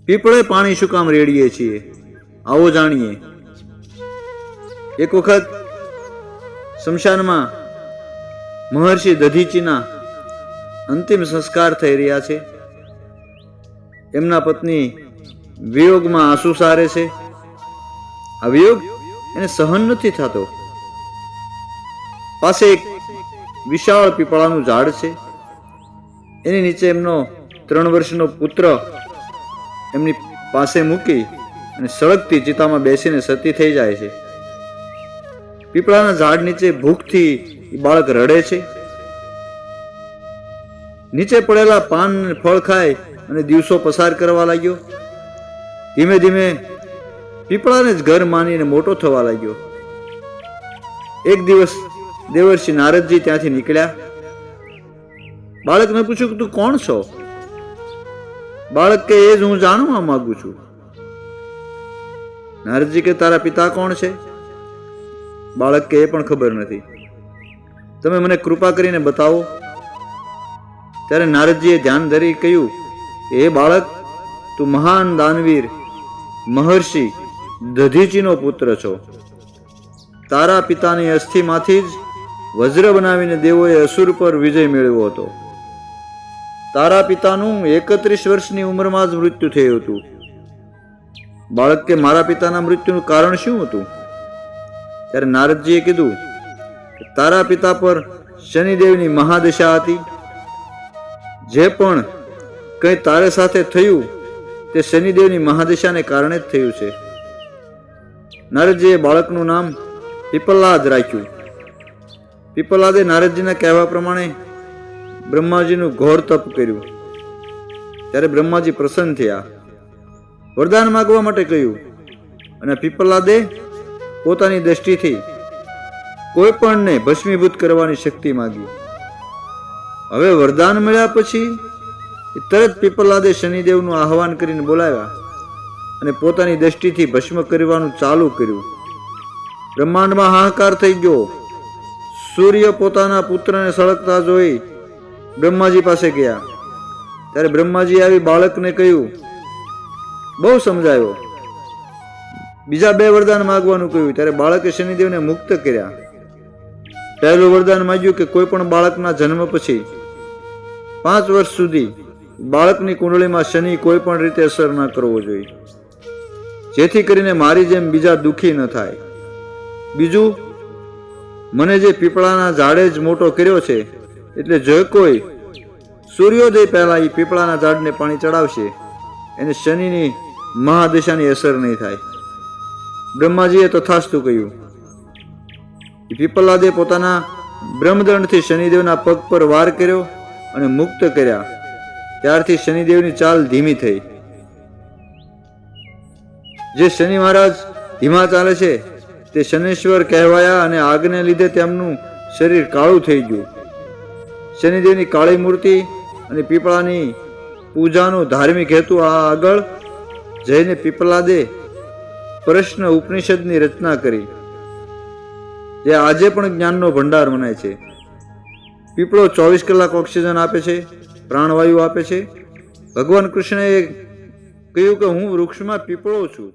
પીપળે પાણી શું કામ રેડીએ છીએ, આવો જાણીએ. એક વખત શમશાનમાં મહર્ષિ દધીચીના અંતિમ સંસ્કાર થઈ રહ્યા છે. એમના પત્ની વિયોગમાં આંસુ સારે છે. આ વિયોગ એને સહન નથી થતો. પાસે એક વિશાળ પીપળાનું ઝાડ છે. એની નીચે એમનો 3 વર્ષનો પુત્ર એમની પાસે મૂકી અને સળગતી ચિતામાં બેસીને સતી થઈ જાય છે. પીપળાના ઝાડ નીચે ભૂખથી બાળક રડે છે. નીચે પડેલા પાન અને ફળ ખાય અને દિવસો પસાર કરવા લાગ્યો. ધીમે ધીમે પીપળાને જ ઘર માનીને મોટો થવા લાગ્યો. એક દિવસ દેવર્ષિ નારદજી ત્યાંથી નીકળ્યા. બાળકને પૂછ્યું કે તું કોણ છો? બાળક કે એ જ હું જાણવા માંગુ છું. નારદજી કે તારા પિતા કોણ છે? બાળક કે એ પણ ખબર નથી. તમે મને કૃપા કરીને બતાવો. ત્યારે નારદજીએ ધ્યાન ધરી કહ્યું, એ બાળક, તું મહાન દાનવીર મહર્ષિ દધીચીનો પુત્ર છો. તારા પિતાની અસ્થિમાંથી જ વજ્ર બનાવીને દેવોએ અસુર પર વિજય મેળવ્યો હતો. તારા પિતાનું 31 વર્ષની ઉંમરમાં જ મૃત્યુ થયું હતું. બાળક કે મારા પિતાના મૃત્યુનું કારણ શું હતું? ત્યારે નારદજીએ કીધું, તારા પિતા પર શનિદેવની મહાદશા હતી. જે પણ કંઈ તારે સાથે થયું તે શનિદેવની મહાદશાને કારણે જ થયું છે. નારદજીએ બાળકનું નામ પીપલાદ રાખ્યું. પીપલાદે નારદજીના કહેવા પ્રમાણે બ્રહ્માજીનું ઘોર તપ કર્યું. ત્યારે બ્રહ્માજી પ્રસન્ન થયા. વરદાન માંગવા માટે કહ્યું અને પીપલાદે પોતાની દ્રષ્ટિથી કોઈ પણને ભસ્મીભૂત કરવાની શક્તિ માંગી. હવે વરદાન મળ્યા પછી તરત પીપલાદે શનિદેવનું આહવાન કરીને બોલાવ્યા અને પોતાની દ્રષ્ટિથી ભસ્મ કરવાનું ચાલુ કર્યું. બ્રહ્માંડમાં હાહાકાર થઈ ગયો. સૂર્ય પોતાના પુત્રને સળગતા જોઈ બ્રહ્માજી પાસે ગયા. ત્યારે બ્રહ્માજી આવી બાળકને કહ્યું, બહુ સમજાયો. બીજા 2 વરદાન માંગવાનું કહ્યું. ત્યારે બાળકે શનિદેવને મુક્ત કર્યા. પહેલું વરદાન માંગ્યું કે કોઈ પણ બાળકના જન્મ પછી 5 વર્ષ સુધી બાળકની કુંડળીમાં શનિ કોઈ પણ રીતે અસર ન કરવો જોઈએ, જેથી કરીને મારી જેમ બીજા દુઃખી ન થાય. બીજું, મને જે પીપળાના ઝાડે જ મોટો કર્યો છે, એટલે જો કોઈ સૂર્યોદય પહેલા એ પીપળાના ઝાડને પાણી ચડાવશે એને શનિની મહાદશાની અસર નહીં થાય. બ્રહ્માજીએ તથાસ્તુ કહ્યું. પીપલાદે પોતાના બ્રહ્મદંડથી શનિદેવના પગ પર વાર કર્યો અને મુક્ત કર્યા. ત્યારથી શનિદેવની ચાલ ધીમી થઈ. જે શનિ મહારાજ ધીમા ચાલે છે તે શનેશ્વર કહેવાયા અને આગને લીધે તેમનું શરીર કાળું થઈ ગયું. શનિદેવની કાળી મૂર્તિ અને પીપળાની પૂજાનો ધાર્મિક હેતુ આગળ જઈને પીપલાદે પ્રશ્ન ઉપનિષદની રચના કરી, જે આજે પણ જ્ઞાનનો ભંડાર મનાય છે. પીપળો 24 કલાક ઓક્સિજન આપે છે, પ્રાણવાયુ આપે છે. ભગવાન કૃષ્ણએ કહ્યું કે હું વૃક્ષમાં પીપળો છું.